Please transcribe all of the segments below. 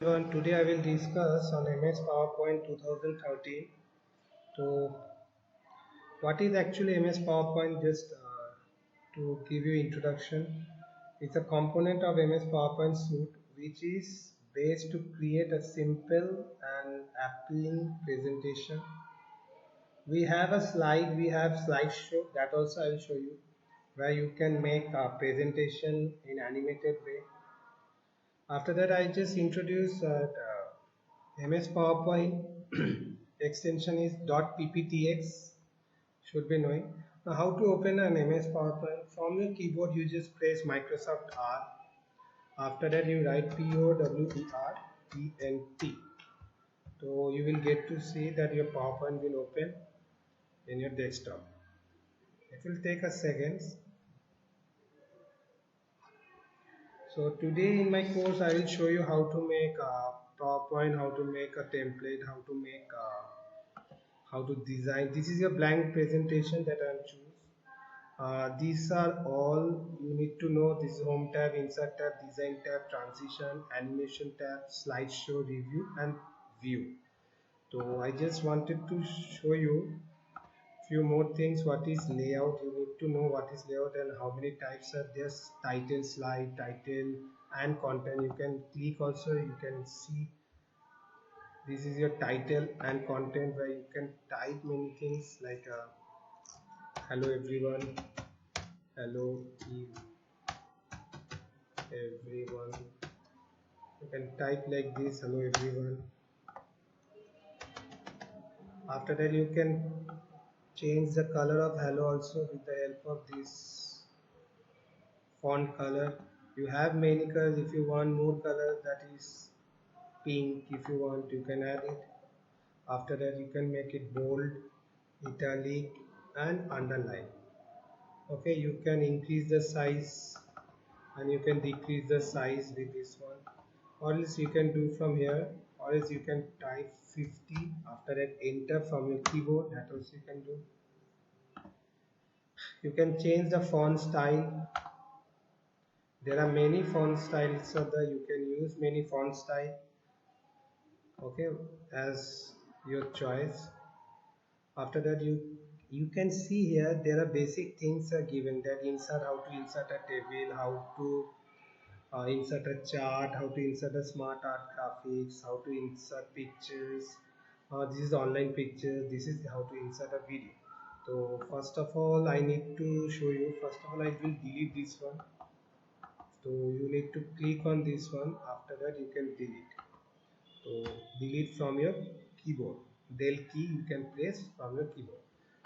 Everyone, today I will discuss on MS PowerPoint 2013. So, what is actually MS PowerPoint? Just to give you introduction, it's a component of MS PowerPoint suite which is based to create a simple and appealing presentation. We have a slide, we have slideshow that also I will show you where you can make a presentation in animated way. After that, I just introduce MS PowerPoint extension is .pptx, should be knowing. Now, how to open an MS PowerPoint? From your keyboard, you just press Microsoft R. After that, you write POWERPENT. So you will get to see that your PowerPoint will open in your desktop. It will take a seconds. So today in my course, I will show you how to make a PowerPoint, how to make a template, how to design. This is a blank presentation that I am choose. These are all you need to know. This is home tab, insert tab, design tab, transition, animation tab, slideshow, review and view. So I just wanted to show you few more things. What is layout? You need to know what is layout and how many types are there. Title, slide, title and content. You can click also, you can see this is your title and content where you can type many things like hello everyone, hello everyone. You can type like this, hello everyone. After that you can change the color of hello also with the help of this font color. You have many colors. If you want more color, that is pink. If you want, you can add it. After that you can make it bold, italic and underline. Okay, you can increase the size and you can decrease the size with this one, or else you can do from here, or else you can type 50. After that enter from your keyboard, that also you can do. You can change the font style. There are many font styles, so that you can use many font style, okay, as your choice. After that you can see here there are basic things are given, that insert, how to insert a table, how to insert a chart, how to insert a smart art graphics, how to insert pictures. This is online picture, this is how to insert a video. So first of all I need to show you. First of all I will delete this one. So you need to click on this one. After that you can delete. So delete from your keyboard, del key you can press from your keyboard.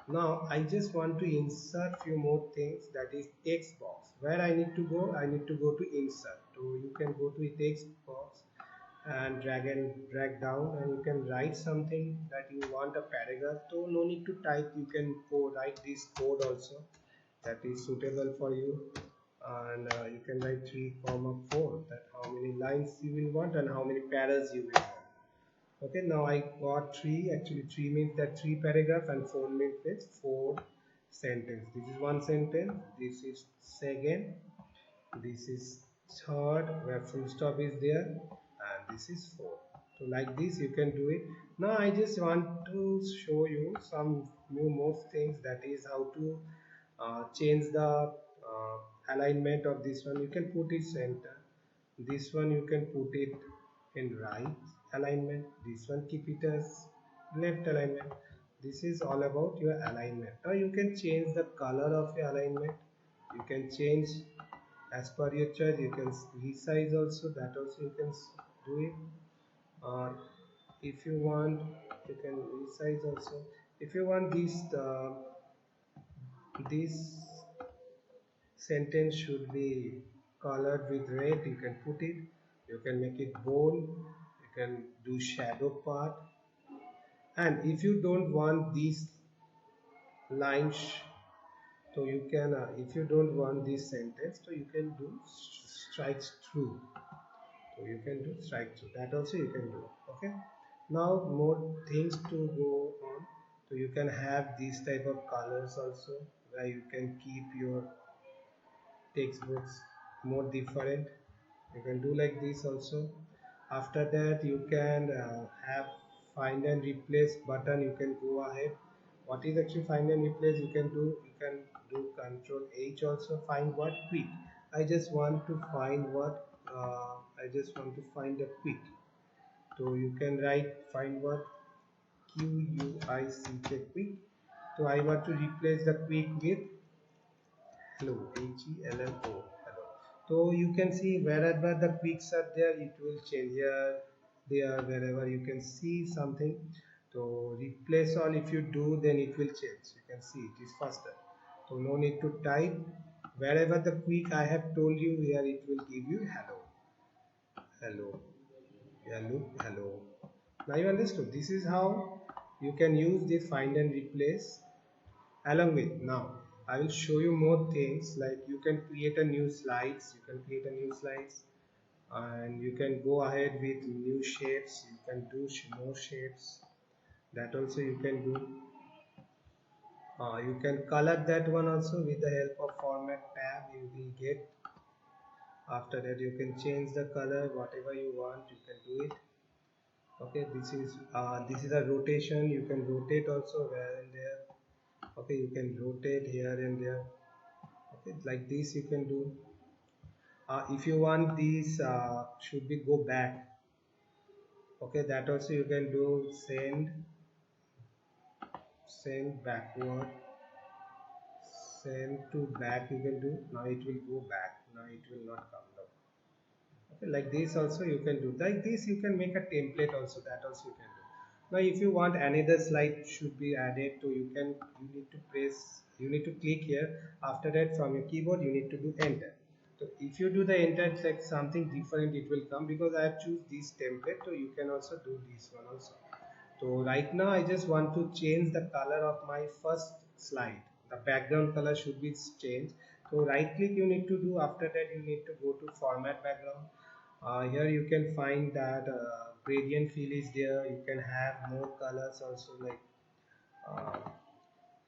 Now I just want to insert few more things, that is text box. Where I need to go? I need to go to insert. So you can go to text box and drag down, and you can write something that you want a paragraph. So no need to type, you can go write this code also that is suitable for you. And you can write 3, 4, that how many lines you will want and how many paras you will want. Okay, now I got 3. Actually 3 means that 3 paragraph and 4 means that 4 sentence. This is one sentence, this is second, this is third where full stop is there, and this is fourth. So like this you can do it. Now I just want to show you some new more things, that is how to change the alignment of this one. You can put it center, this one you can put it in right alignment, this one keep it as left alignment. This is all about your alignment. Now you can change the color of your alignment, you can change as per your choice. You can resize also, that also you can do it. Or if you want, you can resize also. If you want this sentence should be colored with red, you can put it. You can make it bold, you can do shadow part. And if you don't want these lines, so you can if you don't want this sentence, so you can do strikes through. So you can do strike through, that also you can do. Okay, now more things to go on. So you can have these type of colors also, where you can keep your textbooks more different. You can do like this also. After that you can have find and replace button. You can go ahead. What is actually find and replace? You can do control H also. Find what? Quick. I just want to find what I just want to find a quick. So you can write find what? Quick, quick. So I want to replace the quick with hello, hello. So you can see wherever the quicks are there, it will change here, there, wherever you can see something. So replace all, if you do, then it will change. You can see it is faster. So no need to type. Wherever the quick I have told you here, it will give you hello, hello, hello, hello. Now you understood. This is how you can use this find and replace. Along with, now I will show you more things, like you can create a new slides. You can create a new slides, and you can go ahead with new shapes. You can do more shapes. That also you can do. You can color that one also with the help of format tab. You will get. After that you can change the color whatever you want. You can do it. Okay, this is a rotation. You can rotate also where and there. Okay, you can rotate here and there. Okay, like this you can do. If you want these should be go back. Okay, that also you can do. Send backward, send to back. You can do. Now it will go back. Now it will not come down. Okay, like this also you can do. Like this you can make a template also. That also you can do. Now if you want another slide should be added to, you need to press, you need to click here. After that from your keyboard you need to do enter. So if you do the enter, it's like something different it will come, because I have choose this template. So you can also do this one also. So right now I just want to change the color of my first slide. The background color should be changed. So right click you need to do. After that you need to go to format background. Here you can find that gradient fill is there. You can have more colors also, like uh,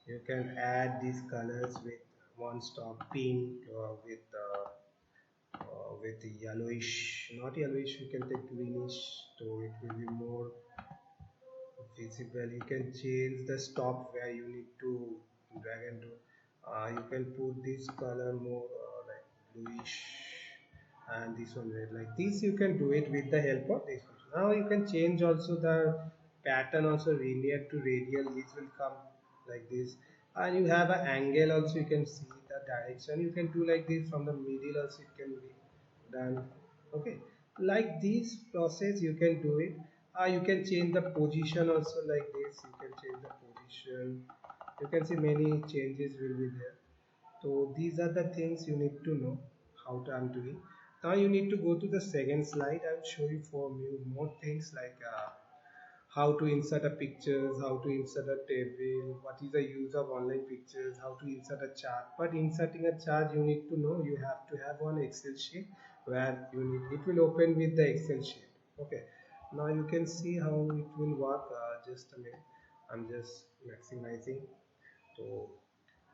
you can add these colors with one stop pink, with the yellowish, not yellowish, you can take greenish, so it will be more visible. You can change the stop where you need to drag and drop. You can put this color more like bluish, and this one red. Like this you can do it with the help of this one. Now you can change also the pattern also, linear to radial. This will come like this, and you have an angle also. You can see the direction. You can do like this from the middle also. It can be done. Okay, like this process you can do it. You can change the position also, like this. You can change the position. You can see many changes will be there. So these are the things you need to know how to I'm doing. Now you need to go to the second slide. I will show you for you more things, like how to insert a pictures, how to insert a table, what is the use of online pictures, how to insert a chart. But inserting a chart you need to know, you have to have one Excel sheet where you need, it will open with the Excel sheet. Okay, now you can see how it will work. Just a minute, I'm just maximizing. So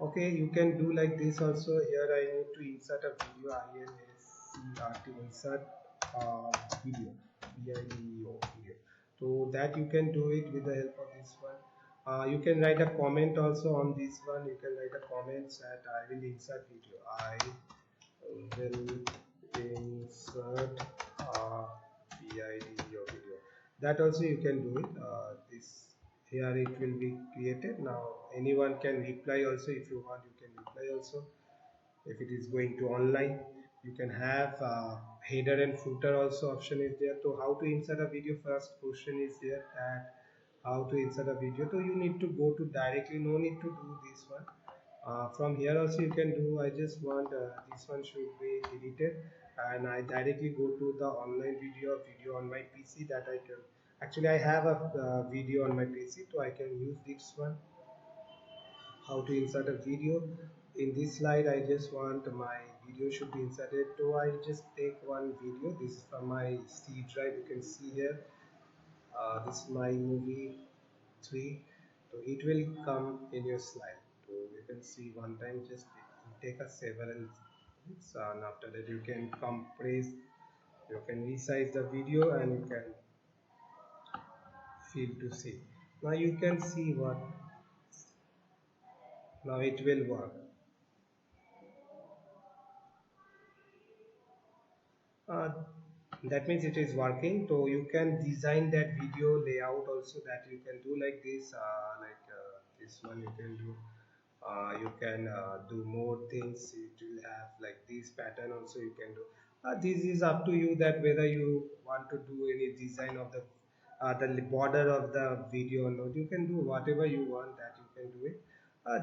okay, you can do like this also. Here I need to insert a video. INSCRT, insert video, video. So that you can do it with the help of this one. You can write a comment also on this one. You can write a comment that I will insert video. I will insert video. That also you can do it. This here it will be created. Now anyone can reply also. If you want, you can reply also. If it is going to online, you can have header and footer also option is there. So how to insert a video, first question is there, that how to insert a video. So you need to go to directly, no need to do this one. From here also you can do. I just want this one should be deleted, and I directly go to the online video on my PC. That I can actually, I have a video on my PC, so I can use this one. How to insert a video. In this slide I just want my video should be inserted, so I just take one video. This is from my C drive. You can see here, this is my movie 3. So it will come in your slide. So you can see one time, just take a several, and after that you can compress You can resize the video and you can feel to see. Now you can see what, now it will work. uh, that means it is working. So you can design that video layout also, that you can do like this, this one you can do. You can do more things. It will have like this pattern also you can do. This is up to you, that whether you want to do any design of the border of the video or not. You can do whatever you want, that you can do it.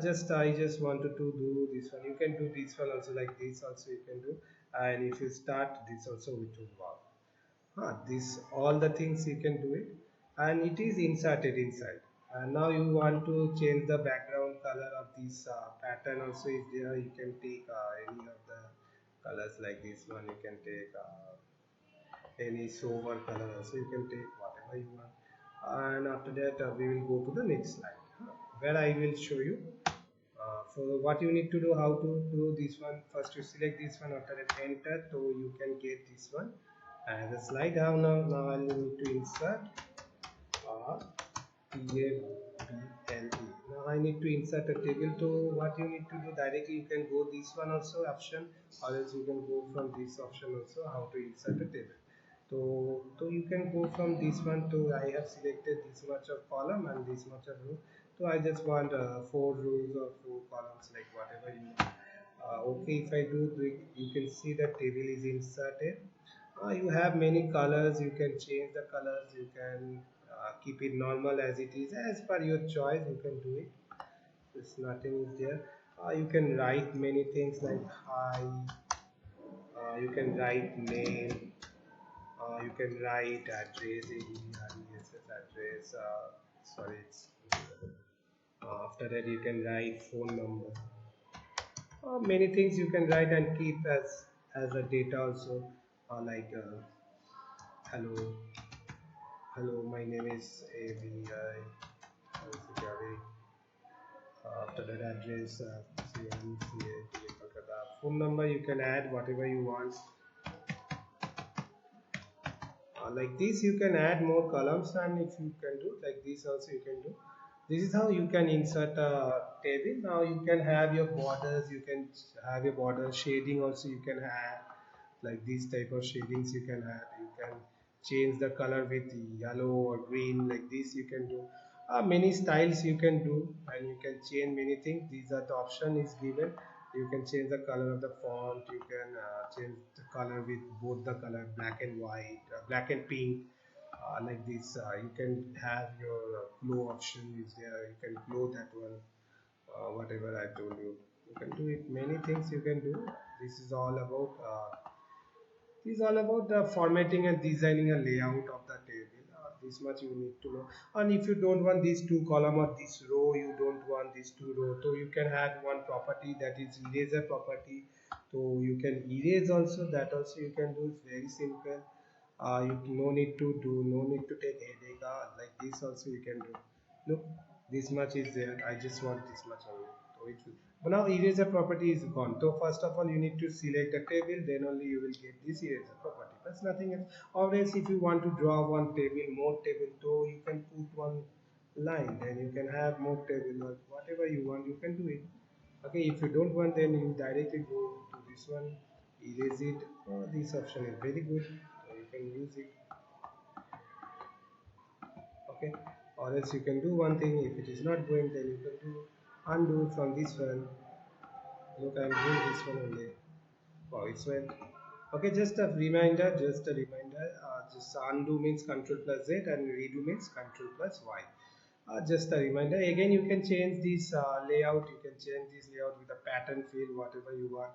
Just I just wanted to do this one. You can do this one also, like this also you can do. And if you start this also, it will work. This all the things you can do it, and it is inserted inside. And now you want to change the background color of this pattern also is there. You can take any of the colors, like this one you can take any sober color also, you can take whatever you want. And after that we will go to the next slide, where I will show you for what you need to do, how to do this one. First you select this one, after that enter, so you can get this one and the slide. How now I need to insert TABLE. Now I need to insert a table. So what you need to do, directly you can go this one also option, or else you can go from this option also, how to insert a table. So you can go from this one to, I have selected this much of column and this much of row. So I just want 4 rows or 4 columns, like whatever you want. Okay, if I do, you can see that table is inserted. You have many colors, you can change the colors, you can keep it normal as it is, as per your choice you can do it. There's nothing is there. You can write many things like hi, you can write name, you can write address, address, sorry, after that you can write phone number. Many things you can write and keep as a data also, like hello, hello, my name is AVI. After that address, Kolkata. Phone number you can add whatever you want. Like this you can add more columns, and if you can do like this also you can do. This is how you can insert a table. Now you can have your borders, you can have your border shading also, you can have like these type of shadings you can have. You can change the color with yellow or green, like this you can do. Many styles you can do, and you can change many things. These are the option is given. You can change the color of the font, you can change the color with both the color black and white, black and pink, like this. You can have your glow option is there, you can glow that one, whatever I told you, you can do it. Many things you can do. This is all about the formatting and designing a layout of the table. This much you need to know. And if you don't want these 2 column or this row, you don't want these 2 row, so you can have one property, that is eraser property. So you can erase also, that also you can do. It's very simple. You no need to do, no need to take headache. Like this also you can do. Look, this much is there. I just want this much only. So it will. But now eraser property is gone. So first of all you need to select the table, then only you will get this eraser property. That's nothing else. Or else if you want to draw one table, more table, so you can put one line, then you can have more table, or whatever you want, you can do it. Okay, if you don't want, then you directly go to this one, erase it. This option is very good, so you can use it. Okay, or else you can do one thing, if it is not going, then you can do undo from this one. Look, I'm doing this one only. Wow, it's went. Okay, just a reminder, just undo means Control plus Z and redo means Control plus Y. Just a reminder, again you can change this layout, you can change this layout with a pattern field, whatever you want.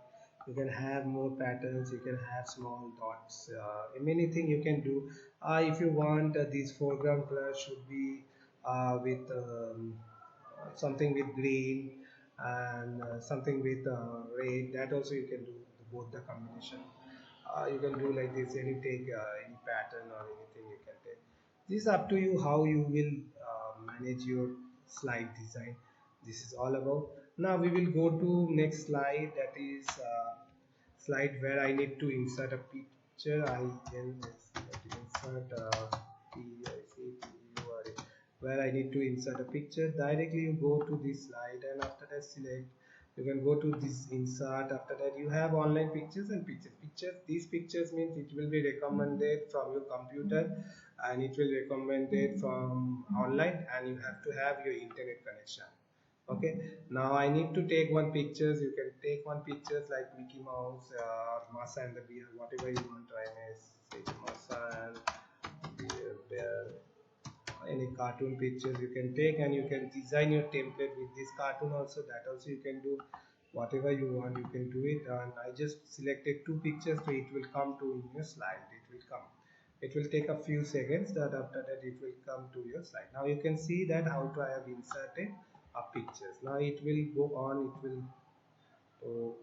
You can have more patterns, you can have small dots, many things you can do. If you want, this foreground color should be with something with green, and something with red, that also you can do, both the combination. You can do like this, take any pattern or anything you can take. This is up to you how you will manage your slide design. This is all about. Now we will go to next slide, that is slide where I need to insert a picture. I can insert PICTURA, where I need to insert a picture. Directly you go to this slide, and after that select. You can go to this insert. After that you have online pictures and pictures. These pictures means it will be recommended from your computer, and it will recommended from online, and you have to have your internet connection. Okay, now I need to take one pictures. You can take one pictures like Mickey Mouse or Masa and the Bear, whatever you want. Rhymes, say Masa and Bear, any cartoon pictures you can take, and you can design your template with this cartoon also. That also you can do whatever you want, you can do it. And I just selected two pictures, so it will come to in your slide. It will come, it will take a few seconds, that after that it will come to your slide. Now you can see that how to I have inserted a pictures. Now it will go on, it will, so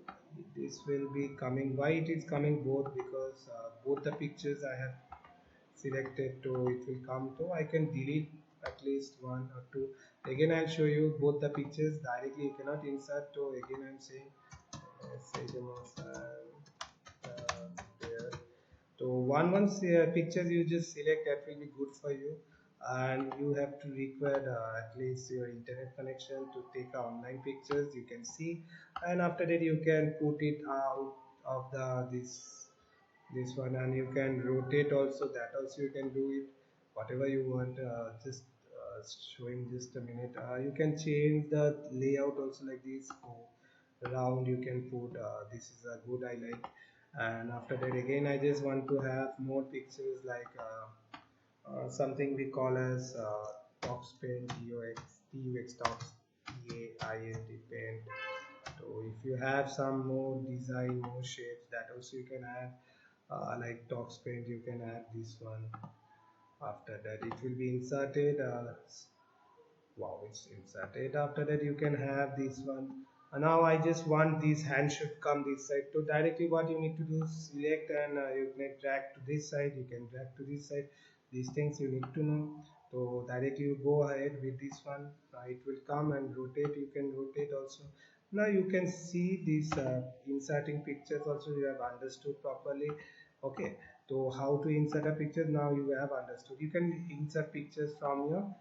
this will be coming. Why it is coming both? Because both the pictures I have selected, to it will come to. I can delete at least one or two. Again I'll show you both the pictures. Directly you cannot insert, to again I'm saying there. So one pictures you just select, that will be good for you. And you have to require at least your internet connection to take online pictures, you can see. And after that you can put it out of the this one, and you can rotate also. That also you can do it whatever you want. Just showing just a minute. You can change the layout also, like this. Round you can put, this is a good I like. And after that again I just want to have more pictures, like something we call as Tox Paint, TUX Tox, TAINT Paint. So if you have some more design, more shapes, that also you can add, like Tox Paint, you can add this one. After that it will be inserted. Wow, it's inserted. After that you can have this one. And now I just want this hand should come this side. So directly what you need to do is select, and you can drag to this side, you can drag to this side. These things you need to know. So directly you go ahead with this one. It will come and rotate, you can rotate also. Now you can see this inserting pictures also, you have understood properly. Okay, so how to insert a picture, now you have understood. You can insert pictures from your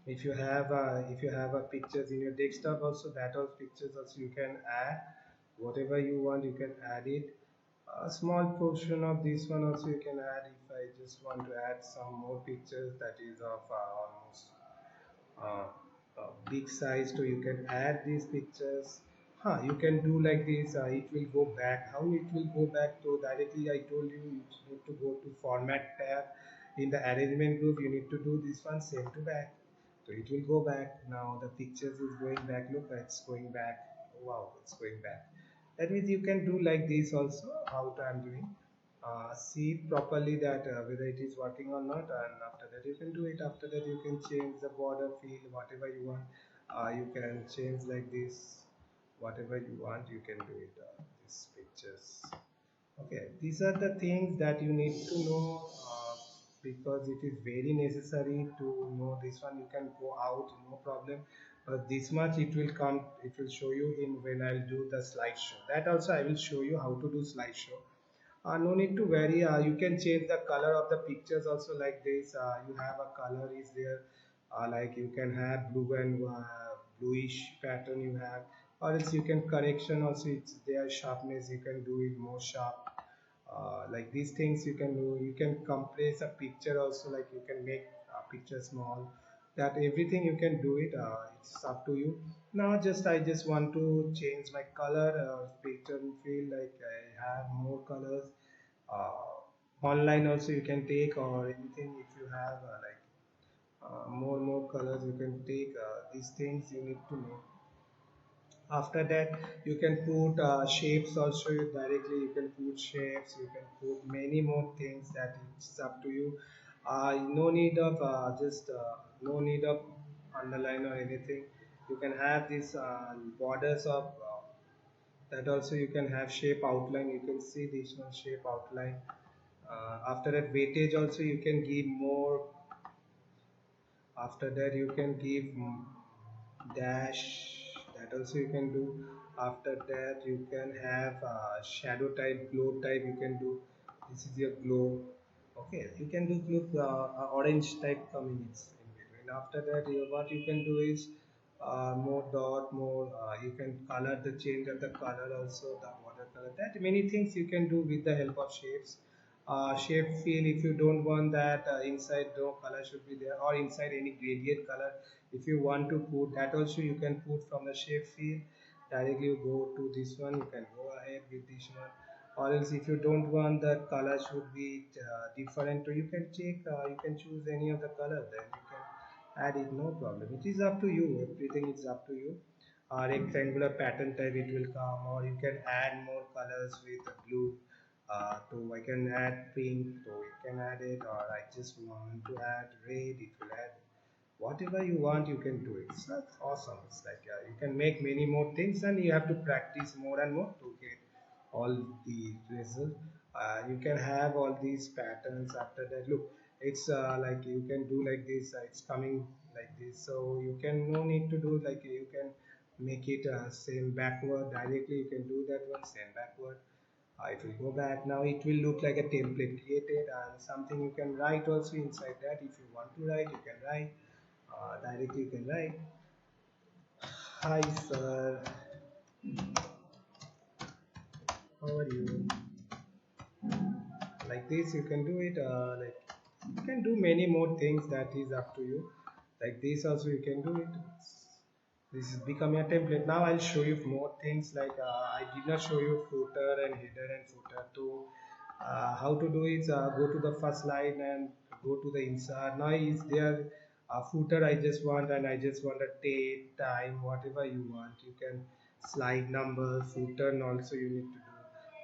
if you have a pictures in your desktop also, that all pictures also you can add whatever you want, you can add it. A small portion of this one also you can add. If I just want to add some more pictures, that is of almost uh, big size, so you can add these pictures. You can do like this. It will go back. How it will go back? To directly I told you, you need to go to format tab. In the arrangement group you need to do this one, send to back. So it will go back. Now the pictures is going back. Look, it's going back. Wow, it's going back. That means you can do like this also, how I'm doing. See properly that whether it is working or not, and after that you can do it. After that you can change the border field, whatever you want. You can change like this, whatever you want, you can do it. These pictures. Okay, these are the things that you need to know, because it is very necessary to know this one. You can go out, no problem, but this much it will come, it will show you in when I'll do the slideshow. That also I will show you how to do slideshow. No need to vary. You can change the color of the pictures also, like this. You have a color is there, like you can have blue and bluish pattern you have, or else you can correction also. It's their sharpness, you can do it more sharp. Like these things you can do. You can compress a picture also, like you can make a picture small. That everything you can do it. It's up to you. Now I just want to change my color, picture feel like I have more colors. Online also you can take, or anything. If you have more colors you can take. These things you need to know. After that you can put shapes also. You directly you can put shapes, you can put many more things, that it's up to you. No need of just no need of underline or anything. You can have these borders of that also. You can have shape outline, you can see this one, shape outline. After that weightage also you can give more. After that you can give dash, that also you can do. After that you can have shadow type, glow type. You can do, this is your glow. Okay, you can do glow, orange type coming in between. After that, what you can do is more dot, more you can color, the change of the color also, the watercolor, that many things you can do with the help of shapes. Shape fill, if you don't want that inside no color should be there, or inside any gradient color if you want to put that also, you can put from the shape fill. Directly you go to this one, you can go ahead with this one. Or else if you don't want that color should be different, so you can check, you can choose any of the color, then you can add it, no problem. It is up to you, everything is up to you. Rectangular pattern type it will come, or you can add more colors with blue. So I can add pink, so you can add it, or I just want to add red, it will add whatever you want, you can do it. So that's awesome. It's like you can make many more things, and you have to practice more and more to get all the result. You can have all these patterns. After that, look, it's like you can do like this, it's coming like this, so you can no need to do like you can make it same backward directly, you can do that one same backward. It will go back. Now it will look like a template created, and something you can write also inside that. If you want to write, you can write directly, you can write, hi sir, how are you, like this you can do it. Like you can do many more things, that is up to you. Like this also you can do it. This is becoming a template. Now I'll show you more things, like I did not show you footer and header and footer. So how to do is go to the first line and go to the insert. Now is there a footer I just want, and I just want a date, time, whatever you want. You can slide number, footer, and also you need to do.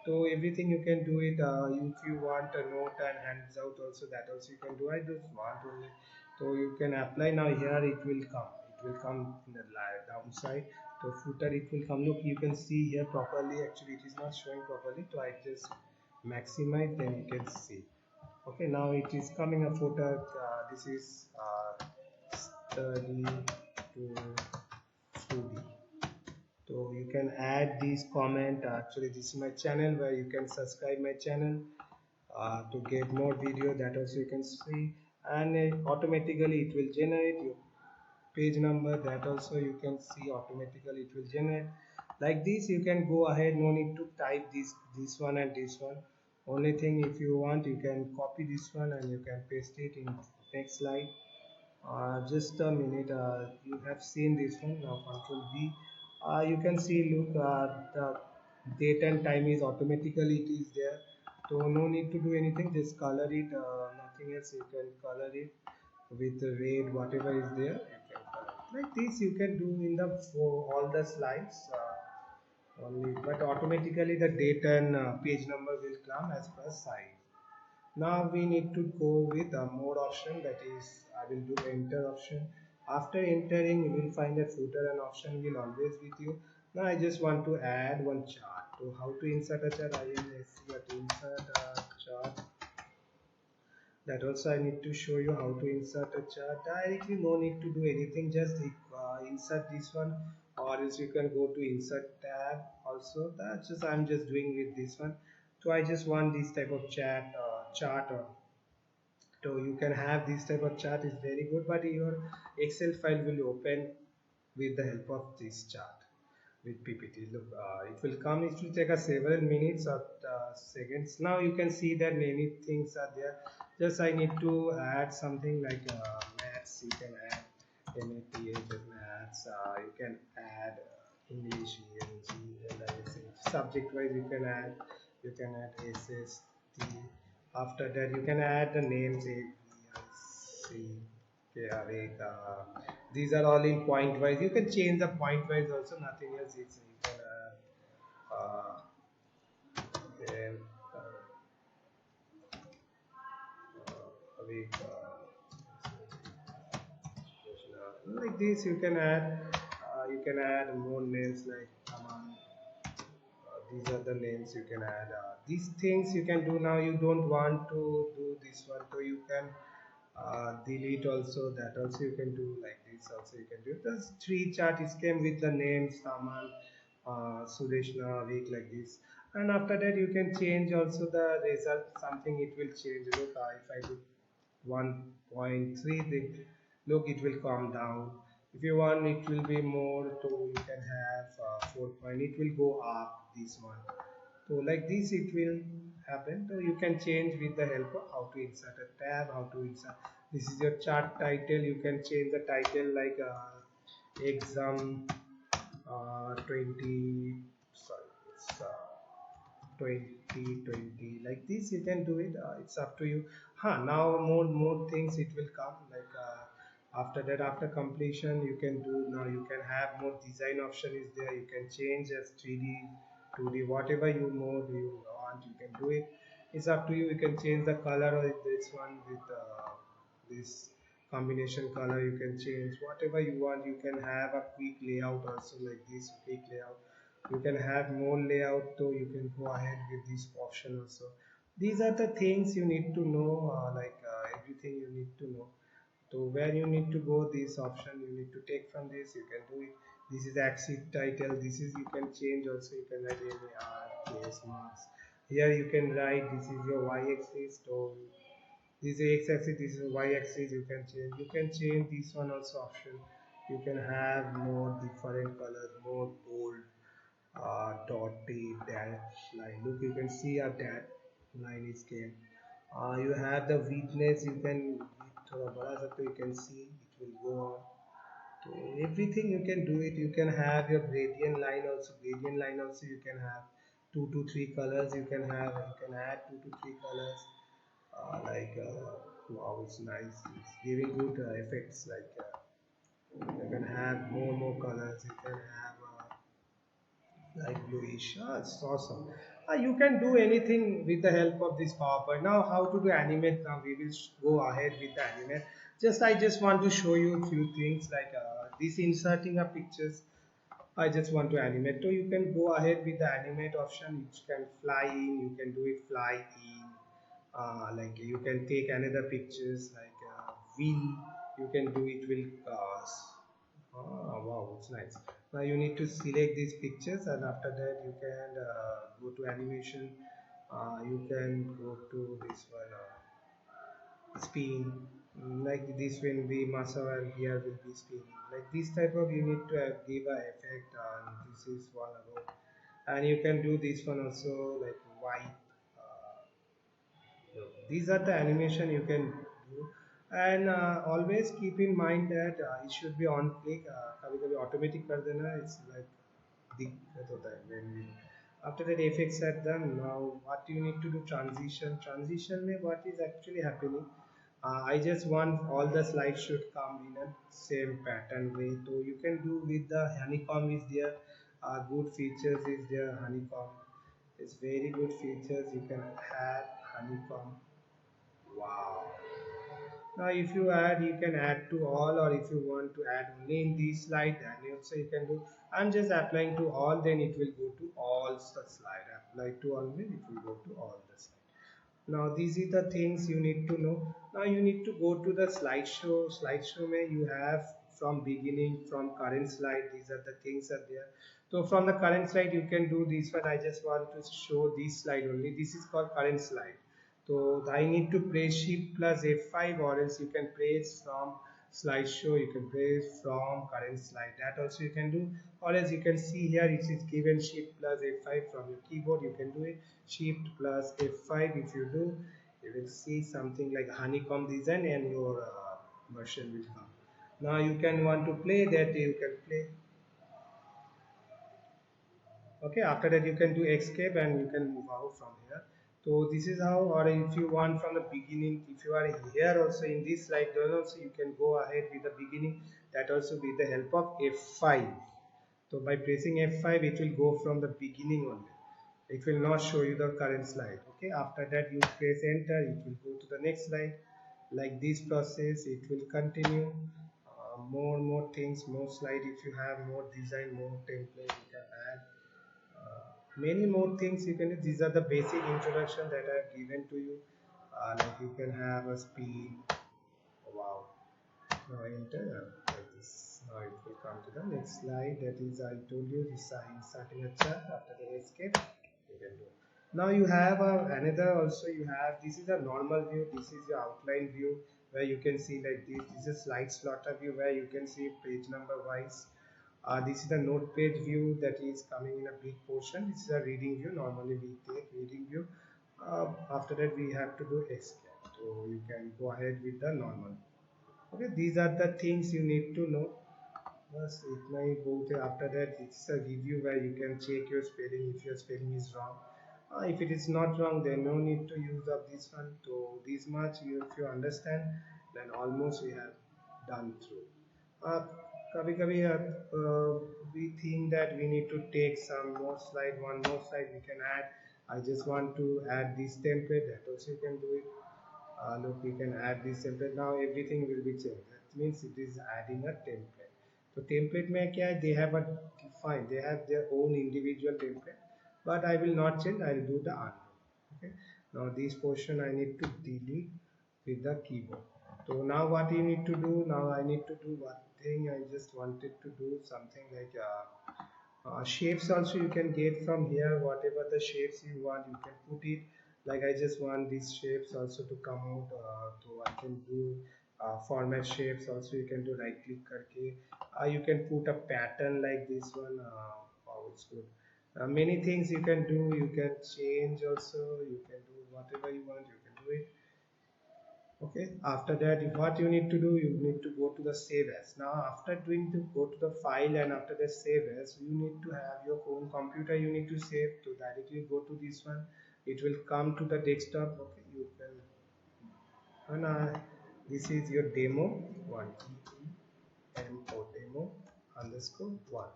So everything you can do it. If you want a note and hands out also, that also you can do. I just want only, so you can apply. Now here it will come, it will come in the downside. So footer it will come, look, you can see here properly. Actually it is not showing properly, so I just maximize, then you can see. Okay, now it is coming a footer. This is study to 2D. So you can add these comment. Actually this is my channel where you can subscribe my channel to get more video, that also you can see. And automatically it will generate your page number, that also you can see automatically it will generate. Like this you can go ahead, no need to type this one and this one. Only thing, if you want, you can copy this one and you can paste it in next slide. Just a minute, you have seen this one. Now control V, you can see, look, the date and time is automatically it is there, so no need to do anything, just color it, nothing else. You can color it with the red, whatever is there you can color it. Like this you can do in the for all the slides, only, but automatically the date and page number will come as per size. Now we need to go with a more option, that is I will do enter option. After entering you will find that footer and option will always with you. Now I just want to add one chart. So how to insert a chart, I will see to insert a chart. That also I need to show you how to insert a chart directly, no need to do anything, just insert this one, or else you can go to insert tab also. That's just I'm just doing with this one. So I just want this type of chart, or so you can have this type of chart is very good, but your Excel file will open with the help of this chart with PPT. Look, it will come, it will take a several minutes or seconds. Now you can see that many things are there. Just I need to add something like maths. You can add MATH maths. You can add English, ENG, subject wise. You can add. You can add SST. After that, you can add the names A, B, C, K, R, A. These are all in point wise. You can change the point wise also. Nothing else. It's you can then week, like this. You can add. You can add more names like these are the names you can add. These things you can do. Now you don't want to do this one, so you can delete also, that also you can do. Like this also you can do. There's three chart, it came with the names, Saman, Sudeshna week like this. And after that you can change also the result, something it will change. Look, if I do 1.3, then look it will calm down. If you want it will be more, so you can have 4 point, it will go up this one. So like this it will happen. So you can change with the help of how to insert a tab, how to insert. This is your chart title. You can change the title like exam 20, sorry, it's 2020 like this. You can do it. It's up to you. Now more things it will come like after that, after completion you can do, now you can have more design option is there. You can change as 3D, 2D, whatever you mode you want, you can do it. It's up to you. You can change the color of this one with this combination color. You can change whatever you want. You can have a quick layout also, like this quick layout. You can have more layout, so you can go ahead with this option also. These are the things you need to know, everything you need to know. So where you need to go, this option you need to take from this, you can do it. This is axis title. This is, you can change also. You can write any ks marks. Here you can write, this is your y-axis. So this is x-axis, this is y-axis. You can change. You can change this one also option. You can have more different colors, more bold, dotted dash line. Look, you can see a that line is came. You have the weakness. You can थोड़ा बड़ा सकते, you can see it will go on. So everything you can do it. You can have your gradient line also. Gradient line also you can have 2 to 3 colors. You can have, you can add 2 to 3 colors. Wow, it's nice. It's giving good effects. You can have more colors. You can have like bluish. It's awesome. You can do anything with the help of this PowerPoint. Now, how to do animate? Now we will go ahead with the animate. I just want to show you a few things like this inserting a pictures. I just want to animate. So you can go ahead with the animate option. You can fly in. You can do it fly in. Like you can take another pictures like wheel. You can do it will wow, it's nice. Now you need to select these pictures, and after that you can go to animation. You can go to this one, spin. Like this will be muscle and here will be spin. Like this type of, you need to give a effect, and this is one about. And you can do this one also like white. These are the animation you can do. And always keep in mind that it should be on click. कभी कभी automatic कर देना, it's like दिक्कत होता है when we, after that effects are done. Now what you need to do, transition में what is actually happening, I just want all the slides should come in a same pattern way. So you can do with the honeycomb is there. Good features is there. Honeycomb is very good features. You can add honeycomb. Wow. Now if you add, you can add to all, or if you want to add only in this slide, then also you can do. I'm just applying to all, then it will go to all the slide. Apply to all, then it will go to all the slide. Now these are the things you need to know. Now you need to go to the slideshow may you have from beginning, from current slide. These are the things are there. So from the current slide you can do this one. I just want to show this slide only. This is called current slide. So I need to press shift plus F5, or else you can press from slideshow. You can press from current slide. That also you can do. Or as you can see here, it is given shift plus F5 from your keyboard. You can do it. Shift plus F5. If you do, you will see something like honeycomb design, and your version will come. Now you can want to play that. You can play. Okay, after that you can do escape and you can move out from here. So this is how, or if you want from the beginning, if you are here also in this slide, then also you can go ahead with the beginning. That also with the help of F5. So by pressing F5, it will go from the beginning only. It will not show you the current slide. Okay, after that you press enter, it will go to the next slide. Like this process, it will continue. More things, more slide. If you have more design, more template, you can add many more things you can do. These are the basic introduction that I have given to you. Like you can have a speed. Wow. Now enter like this. Now it will come to the next slide. That is, I told you this is starting a chat. After the escape, you can do. Now you have another also. You have, this is a normal view. This is your outline view where you can see like this. This is a slide slotter view where you can see page number wise. This is the note page view that is coming in a big portion. This is a reading view. Normally we take reading view. After that we have to do escape. So you can go ahead with the normal. Okay, these are the things you need to know. बस इतना ही बहुत है. After that it's a review where you can check your spelling if your spelling is wrong. If it is not wrong, then no need to use up this one. So this much if you understand, then almost we have done through. कभी कभी we think that we need to take some more slide, one more slide we can add. I just want to add this template, that also you can do it. Look, we can add this template. Now everything will be changed. That means it is adding a template. So template में क्या है, they have a define, they have their own individual template, but I will not change, I will do the undo. Okay, now this portion I need to delete with the keyboard. So now what you need to do, now I need to do one thing. I just wanted to do something like shapes also you can get from here. Whatever the shapes you want, you can put it. Like I just want these shapes also to come out, so I can do format shapes also. You can do right click करके. You can put a pattern like this one. Wow, it's good. Many things you can do. You can change also. You can do whatever you want. You can do it. Okay, after that what you need to do, you need to go to the save as. Now after doing to go to the file and after the save as, you need to have your own computer. You need to save to directly go to this one. It will come to the desktop. Okay, you can, and this is your demo one, demo underscore one.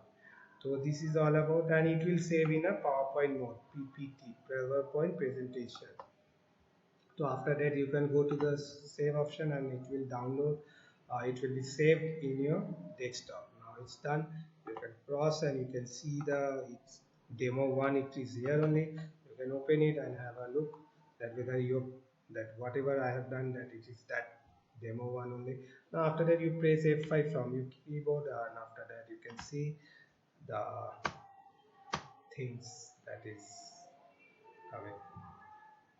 So this is all about, and it will save in a PowerPoint mode, PPT, PowerPoint presentation. So after that you can go to the save option and it will download. It will be saved in your desktop. Now it's done. You can cross and you can see the it's demo one. It is here only. You can open it and have a look that whether you, that whatever I have done, that it is that demo one only. Now after that you press F5 from your keyboard, and after that you can see the things that is coming.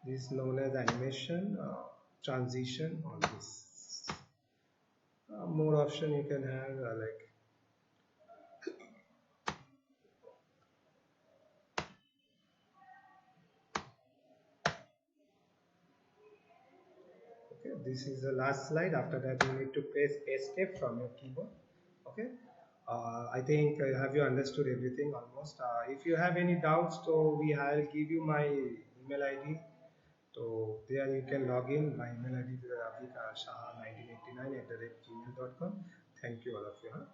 This is known as animation transition on this. More option you can have, like okay, this is the last slide. After that you need to press escape from your keyboard. Okay, I think have you understood everything almost. If you have any doubts, so I'll give you my email ID. So there you can log in. My email ID is ravikshah1989 @gmail.com. Thank you all of you. Huh?